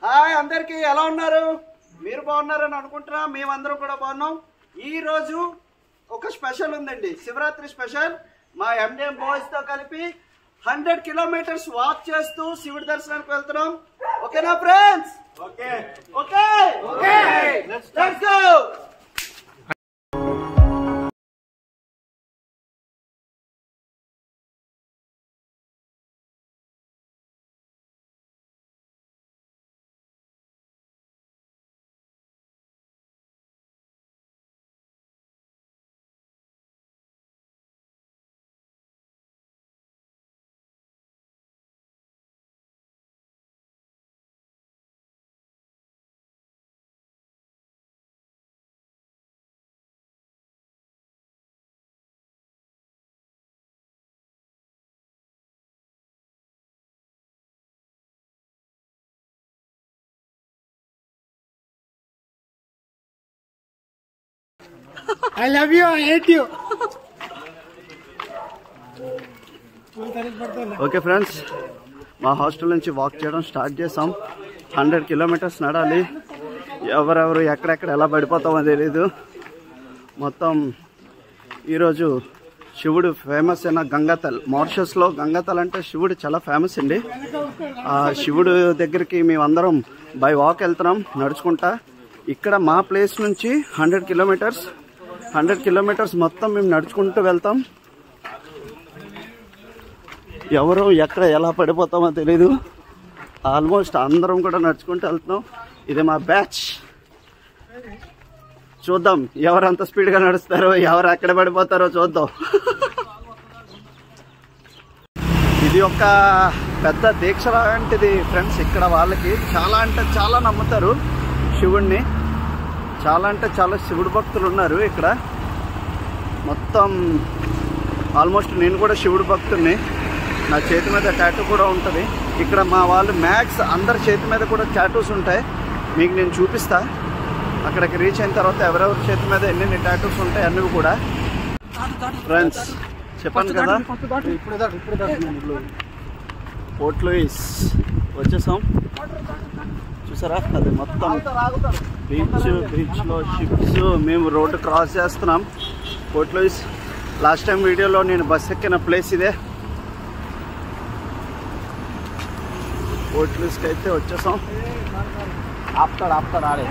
Hi అందరికి ఎలా ఉన్నారు? మీరు బాగున్నారని అనుకుంటున్నా. మేమందరం కూడా బాగున్నాం. ఈ రోజు ఒక స్పెషల్ ఉందండి, శివరాత్రి స్పెషల్. మా ఎండిఎం బాయ్స్ తో కలిపి 100 కిలోమీటర్స్ వాక్ చేస్తూ శివుడి దర్శనానికి వెళ్తున్నాం. ఓకేనా friends? Okay okay okay let's go. I love you, I hate you. Okay friends, మా హాస్టల్ నుంచి వాక్ చేయడం స్టార్ట్ చేసాం. 100 కిలోమీటర్స్ నడాలి. ఎవరెవరు ఎక్కడెక్కడ ఎలా పడిపోతామో తెలీదు. మొత్తం ఈరోజు శివుడు ఫేమస్ అయిన గంగాతల్, మారిషస్లో గంగాతల్ అంటే శివుడు చాలా ఫేమస్ అండి. ఆ శివుడు దగ్గరికి మేమందరం బై వాక్ వెళ్తున్నాం నడుచుకుంటా. ఇక్కడ మా ప్లేస్ నుంచి 100 కిలోమీటర్స్ మొత్తం మేము నడుచుకుంటూ వెళ్తాం. ఎవరు ఎక్కడ ఎలా పడిపోతామో తెలీదు. ఆల్మోస్ట్ అందరం కూడా నడుచుకుంటూ వెళ్తున్నాం. ఇది మా బ్యాచ్. చూద్దాం ఎవరు అంత స్పీడ్గా నడుస్తారో, ఎవరు ఎక్కడ పడిపోతారో చూద్దాం. ఇది ఒక పెద్ద దీక్ష లాంటిది ఫ్రెండ్స్. ఇక్కడ వాళ్ళకి చాలా అంటే చాలా నమ్ముతారు శివుడిని. చాలా అంటే చాలా శివుడు భక్తులు ఉన్నారు ఇక్కడ. మొత్తం ఆల్మోస్ట్ నేను కూడా శివుడు భక్తుడిని. నా చేతి మీద టాటూ కూడా ఉంటుంది. ఇక్కడ మా వాళ్ళు మ్యాక్స్ అందరి చేతి మీద కూడా టాటూస్ ఉంటాయి. మీకు నేను చూపిస్తా. అక్కడికి రీచ్ అయిన తర్వాత ఎవరెవరి చేతి మీద ఎన్ని టాటూస్ ఉంటాయి అన్నవి కూడా. ఫ్రెండ్స్ చెప్పాను కదా, పోర్ట్ లూయిస్ వచ్చేసాం. చూసారా, అది మొత్తం బీచ్లో షిప్స్. మేము రోడ్డు క్రాస్ చేస్తున్నాం. పోర్ట్ లూయిస్ లాస్ట్ టైం వీడియోలో నేను బస్ ఎక్కిన ప్లేస్ ఇదే. పోర్ట్ లూయిస్కి అయితే వచ్చేసాం. ఆపుతాడు ఆడే.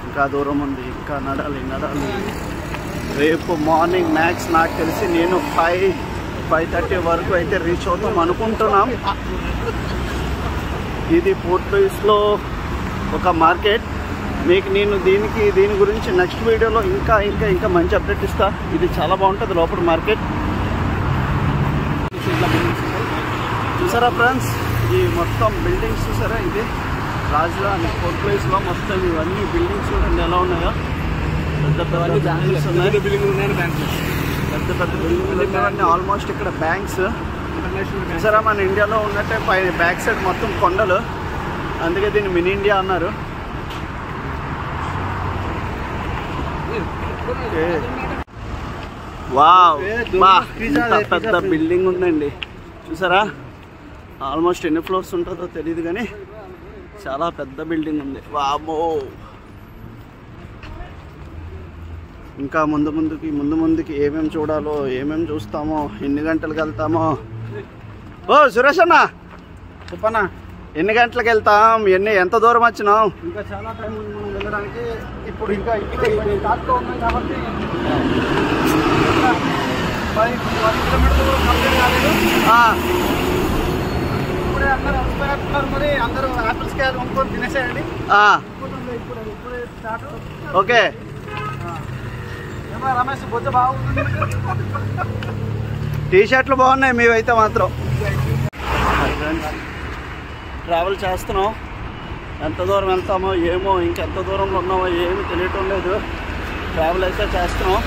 ఇంకా దూరం ఉంది, ఇంకా నడాలి. రేపు మార్నింగ్ మ్యాక్స్ నాకు తెలిసి నేను 5:30 వరకు అయితే రీచ్ అవుతాం అనుకుంటున్నాం. ఇది పోర్ట్ లూయిస్లో ఒక మార్కెట్. మీకు నేను దీని గురించి నెక్స్ట్ వీడియోలో ఇంకా మంచి అప్డేట్ ఇస్తా. ఇది చాలా బాగుంటుంది లోపల మార్కెట్. చూసారా ఫ్రెండ్స్, ఈ మొత్తం బిల్డింగ్స్ చూసారా? ఇది రాజధాని పోర్ట్ లూయిస్లో మొత్తం ఇవన్నీ బిల్డింగ్స్ చూడండి ఎలా ఉన్నాయో. పెద్ద బిల్డింగ్స్ ఉన్నాయి. పెద్ద బిల్డింగ్లు అన్నీ ఆల్మోస్ట్ ఇక్కడ బ్యాంక్స్. చూసారా, మన ఇండియాలో ఉన్నట్టే బ్యాక్ సైడ్ మొత్తం కొండలు. అందుకే దీన్ని మినీ ఇండియా అన్నారు. వావ్, పెద్ద బిల్డింగ్ ఉందండి. చూసారా, ఆల్మోస్ట్ ఎన్ని ఫ్లోర్స్ ఉంటుందో తెలియదు కానీ చాలా పెద్ద బిల్డింగ్ ఉంది. వామో, ఇంకా ముందుకి ఏమేమి చూడాలో, ఏమేమి చూస్తామో, ఎన్ని గంటలకు వెళ్తామో. ఓ సురేష్ అన్న చెప్పన్నా, ఎన్ని గంటలకు వెళ్తాం? ఎంత దూరం వచ్చినాం? ఇంకా చాలా టైం ఉంది మనం వెళ్ళడానికి. ఇప్పుడు ఇంకా టాప్లో ఉన్నాం కాబట్టి 10 కిలోమీటర్లు కంప్లీట్ కాలేదు. ఇప్పుడే అందరూ అలసిపోయినట్టున్నారు. మరి అందరూ ఆపిల్స్ కాయలు కొనుక్కొని తినేసేయండి. ఇప్పుడే స్టార్ట్. ఓకే రమేష్, బొజ్జ బాగుంది. టీషర్ట్లు బాగున్నాయి మీవైతే మాత్రం. ట్రావెల్ చేస్తున్నాం. ఎంత దూరం వెళ్తామో ఏమో, ఇంకెంత దూరంలో ఉన్నామో ఏమీ తెలియటం లేదు. ట్రావెల్ అయితే చేస్తున్నాం.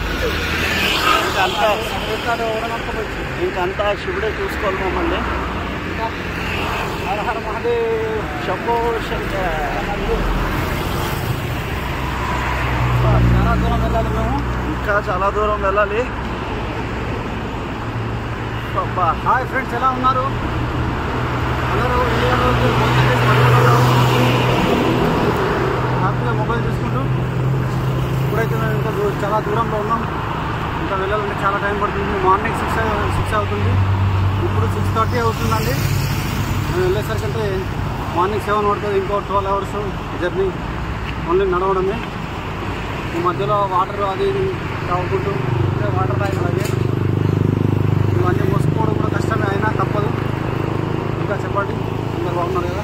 ఇంకంతా శివుడే చూసుకోవాలి మమ్మల్ని. హర హర మహాదేవ్, శంభో శంకర్. చాలా దూరం వెళ్ళాలి మేము, ఇంకా చాలా దూరం వెళ్ళాలి. హాయ్ ఫ్రెండ్స్, ఎలా ఉన్నారు? అందరూ హ్యాపీగా మొబైల్ చూసుకుంటూ ఇప్పుడైతే మేము ఇంకా చాలా దూరంలో ఉన్నాం. ఇంకా వెళ్ళాలంటే చాలా టైం పడుతుంది. మార్నింగ్ 6 అవుతుంది, ఇప్పుడు 6:30 అవుతుందండి. మేము వెళ్ళేసరికంటే మార్నింగ్ 7 పడుతుంది. ఇంకో 12 అవర్స్ జర్నీ ఓన్లీ నడవడమే. ఈ మధ్యలో వాటర్ అది తాగుకుంటూ వాటర్ తాగినది ఇవన్నీ మోసుకోవడం కూడా కష్టమే, అయినా తప్పదు. ఇంకా చెప్పండి, అందరు బాగున్నారు కదా?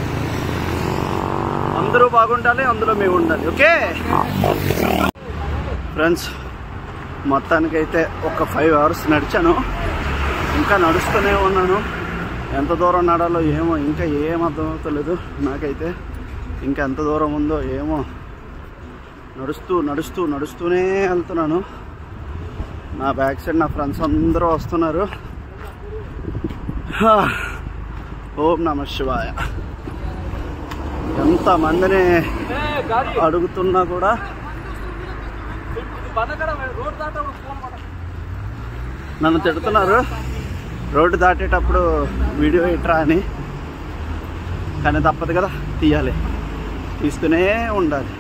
అందరూ బాగుండాలి, అందులో మేము ఉండాలి. ఓకే ఫ్రెండ్స్, మొత్తానికైతే ఒక 5 అవర్స్ నడిచాను. ఇంకా నడుస్తూనే ఉన్నాను. ఎంత దూరం నడాలో ఏమో ఇంకా ఏం అర్థమవుతలేదు నాకైతే. ఇంకా ఎంత దూరం ఉందో ఏమో. నడుస్తూనే వెళ్తున్నాను. నా బ్యాక్ సైడ్ నా ఫ్రెండ్స్ అందరూ వస్తున్నారు. ఓం నమః శివాయ. ఎంతమందిని అడుగుతున్నా కూడా నన్ను తిడుతున్నారు రోడ్డు దాటేటప్పుడు వీడియో ఇట్రా అని. కానీ తప్పదు కదా, తీస్తూనే ఉండాలి.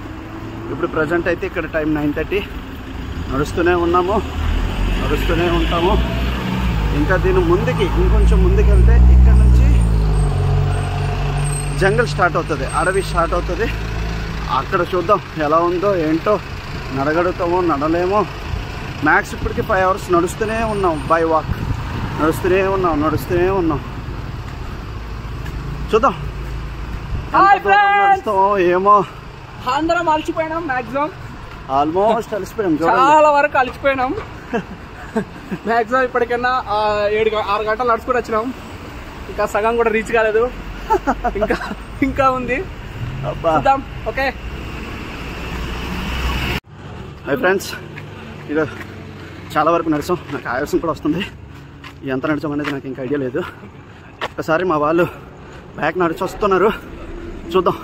ఇప్పుడు ప్రజెంట్ అయితే ఇక్కడ టైం 9:30. నడుస్తూనే ఉన్నాము, నడుస్తూనే ఉంటాము. ఇంకా దీని ముందుకి ఇంకొంచెం ముందుకు వెళ్తే ఇక్కడ నుంచి జంగల్ స్టార్ట్ అవుతుంది, అడవి స్టార్ట్ అవుతుంది. అక్కడ చూద్దాం ఎలా ఉందో ఏంటో. నడగలుగుతామో నడలేమో. మ్యాక్స్ ఇప్పటికి 5 అవర్స్ నడుస్తూనే ఉన్నాం. బై వాక్ నడుస్తూనే ఉన్నాం. చూద్దాం నడుస్తామో ఏమో. అందరం అలసిపోయినాం, మాక్సిమం ఆల్మోస్ట్ అలసిపోయాం, చాలా వరకు అలసిపోయినాం. మాక్సిమం ఇప్పటికైనా 6 గంటలు నడుచుకుని వచ్చినాం. ఇంకా సగం కూడా రీచ్ కాలేదు, ఇంకా ఉంది. ఓకే హై ఫ్రెండ్స్, ఇక చాలా వరకు నడిచాం. నాకు ఆయాసం కూడా వస్తుంది. ఎంత నడిచాం అనేది నాకు ఇంకా ఐడియా లేదు. ఒకసారి మా వాళ్ళు బ్యాక్ నడిచి వస్తున్నారు, చూద్దాం.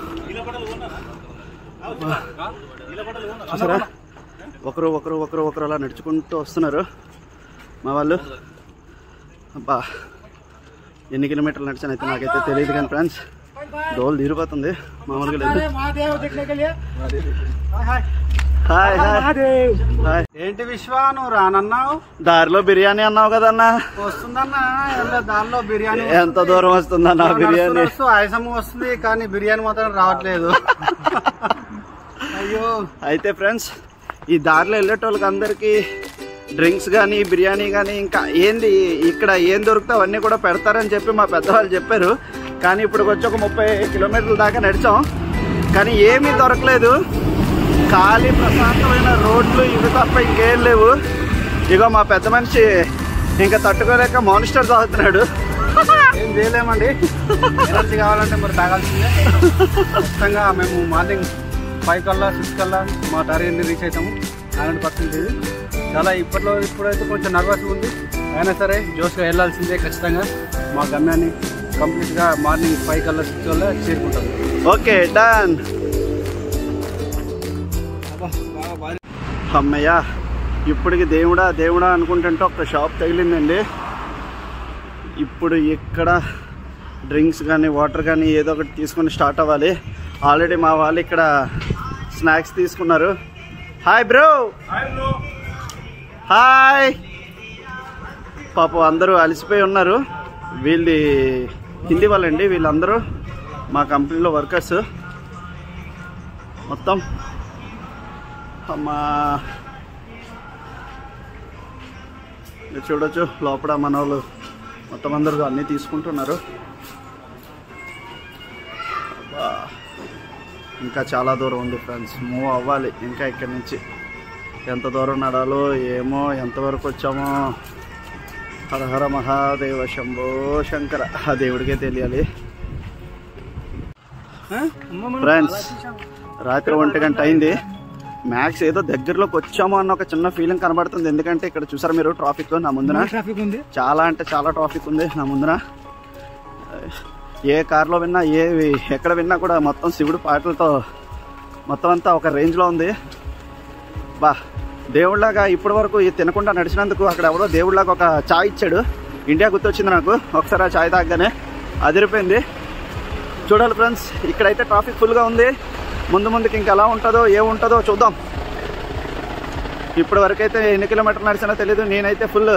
చూసారా, ఒకరు అలా నడుచుకుంటూ వస్తున్నారు మా వాళ్ళు. అబ్బా, ఎన్ని కిలోమీటర్లు నడిచాను అయితే నాకైతే తెలియదు. కానీ ఫ్రెండ్స్, దోలు తీరిపోతుంది, మామూలుగా లేదు. హాయ్. ఏంటి విశ్వా, నువ్వు రానన్నావు? దారిలో బిర్యానీ అన్నావు కదన్నా. వస్తుందన్నా, దారిలో బిర్యానీ. ఎంత దూరం వస్తుందన్నా బిర్యానీ? ఆయాసం వస్తుంది, కానీ బిర్యానీ మాత్రం రావట్లేదు. అయ్యో. అయితే ఫ్రెండ్స్, ఈ దారిలో వెళ్ళేటోళ్ళకి అందరికీ డ్రింక్స్ కానీ బిర్యానీ కానీ ఇంకా ఏంది ఇక్కడ ఏం దొరికితే అవన్నీ కూడా పెడతారని చెప్పి మా పెద్దవాళ్ళు చెప్పారు. కానీ ఇప్పుడు వచ్చి ఒక 30 కిలోమీటర్ల దాకా నడిచాం, కానీ ఏమీ దొరకలేదు. ఖాళీ ప్రశాంతమైన రోడ్లు ఇవి తప్ప ఇంకేం లేవు. ఇగో మా పెద్ద మనిషి ఇంకా తట్టుకోలేక మాన్స్టర్ తాగుతున్నాడు. ఏం చేయలేమండి, ఎనర్జీ కావాలంటే మరి తాగాల్సిందే. ఖచ్చితంగా మేము మార్నింగ్ 5 కల్లా 6 కల్లా మా టార్గెట్ని రీచ్ అవుతాము. 100% చాలా ఇప్పుడైతే కొంచెం నర్వస్గా ఉంది. అయినా సరే జోష్గా వెళ్ళాల్సిందే ఖచ్చితంగా. మా గమ్యాన్ని కంప్లీట్గా మార్నింగ్ 5 కల్లా 6 కల్లా చేరుకుంటాము. Okay, done. అమ్మయ్య, ఇప్పటికి దేవుడా అనుకుంటుంటే ఒక షాప్ తగిలిందండి. ఇప్పుడు ఇక్కడ డ్రింక్స్ కానీ వాటర్ కానీ ఏదో ఒకటి తీసుకొని స్టార్ట్ అవ్వాలి. ఆల్రెడీ మా వాళ్ళు ఇక్కడ స్నాక్స్ తీసుకున్నారు. Hi bro. హాయ్. పాపం అందరూ అలసిపోయి ఉన్నారు. వీళ్ళు హిందీ వాళ్ళండి, వీళ్ళందరూ మా కంపెనీలో వర్కర్స్ మొత్తం. అమ్మా, మీరు చూడొచ్చు లోపల మన వాళ్ళు మొత్తం అందరూ అన్నీ తీసుకుంటున్నారు. ఇంకా చాలా దూరం ఉంది ఫ్రెండ్స్, మూవ్ అవ్వాలి ఇంకా. ఇక్కడి నుంచి ఎంత దూరం నడాలో ఏమో, ఎంతవరకు వచ్చామో. హర హర మహాదేవ శంభో శంకర, ఆ దేవుడికే తెలియాలి. ఫ్రెండ్స్, రాత్రి 1 గంట అయింది. మ్యాక్స్ ఏదో దగ్గరలోకి వచ్చామో అన్న ఒక చిన్న ఫీలింగ్ కనబడుతుంది. ఎందుకంటే ఇక్కడ చూసారు మీరు ట్రాఫిక్ నా ముందున, చాలా అంటే చాలా ట్రాఫిక్ ఉంది నా ముందున. ఏ కార్లో విన్నా ఎక్కడ విన్నా కూడా మొత్తం శివుడు పాటలతో మొత్తం అంతా ఒక రేంజ్లో ఉంది. బా, దేవుళ్ళలాగా ఇప్పటి వరకు తినకుండా నడిచినందుకు అక్కడ ఎవరో దేవుళ్ళలాగా ఒక చాయ్ ఇచ్చాడు. ఇండియా గుర్తొచ్చింది నాకు ఒకసారి ఆ ఛాయ్ తాగగానే, అదిరిపోయింది. చూడాలి ఫ్రెండ్స్, ఇక్కడైతే ట్రాఫిక్ ఫుల్గా ఉంది. ముందుకి ఇంకా ఎలా ఉంటుందో ఏముంటుందో చూద్దాం. ఇప్పటి వరకు అయితే ఎన్ని కిలోమీటర్లు నడిచినా తెలీదు. నేనైతే ఫుల్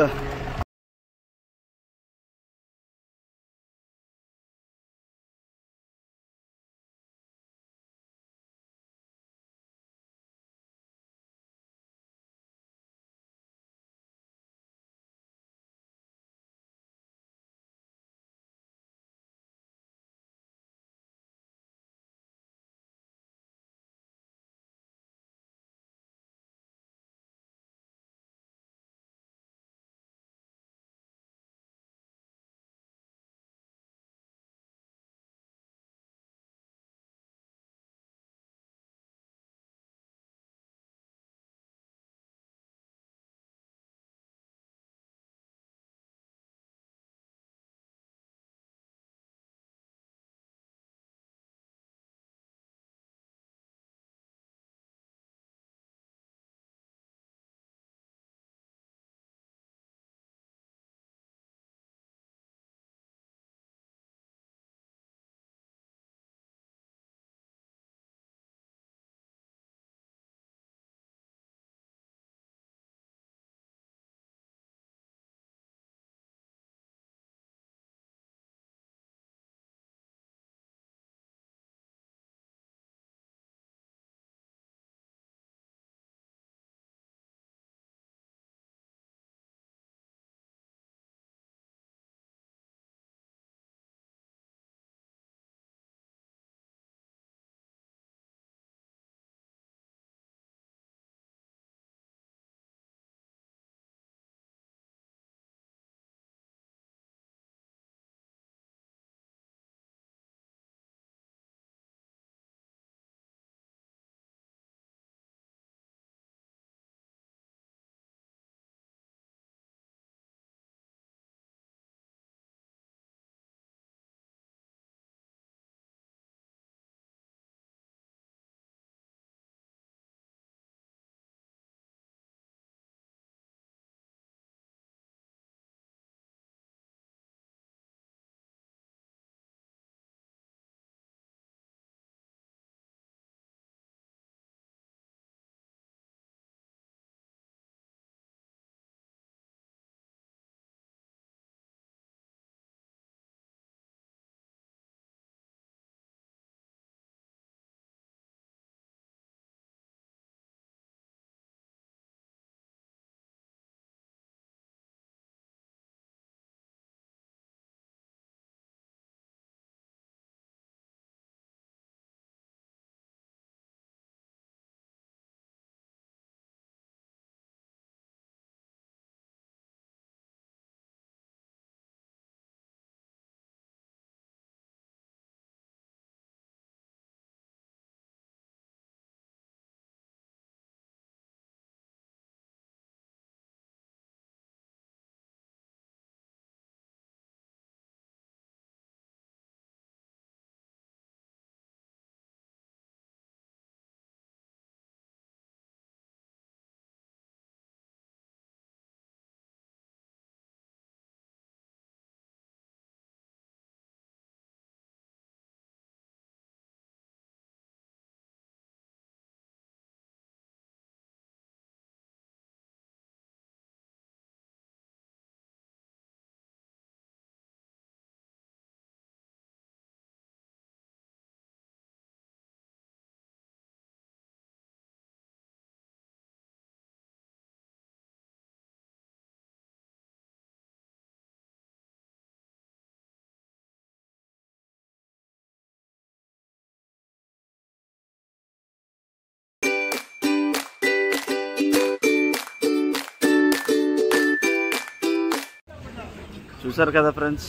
చూసారు కదా ఫ్రెండ్స్,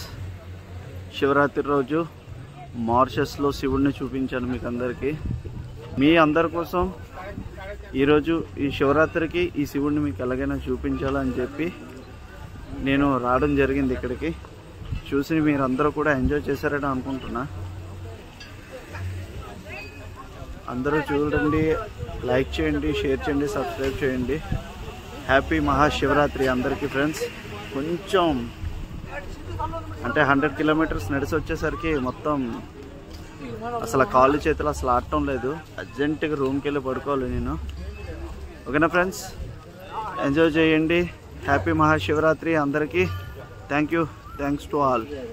శివరాత్రి రోజు మారిషస్లో శివుడిని చూపించాను మీకు అందరికీ. మీ అందరి కోసం ఈరోజు ఈ శివరాత్రికి ఈ శివుడిని మీకు ఎలాగైనా చూపించాలని చెప్పి నేను రావడం జరిగింది ఇక్కడికి. చూసి మీరు అందరూ కూడా ఎంజాయ్ చేశారని అనుకుంటున్నా. అందరూ చూడండి, లైక్ చేయండి, షేర్ చేయండి, సబ్స్క్రైబ్ చేయండి. హ్యాపీ మహాశివరాత్రి అందరికీ ఫ్రెండ్స్. కొంచెం అంటే 100 కిలోమీటర్స్ నడిచి వచ్చేసరికి మొత్తం అసలు కాళ్ళు చేతులు అసలు ఆడటం లేదు. అర్జెంటుగా రూమ్కి వెళ్ళి పడుకోవాలి నేను. ఓకేనా ఫ్రెండ్స్, ఎంజాయ్ చేయండి. హ్యాపీ మహాశివరాత్రి అందరికీ. Thanks to all.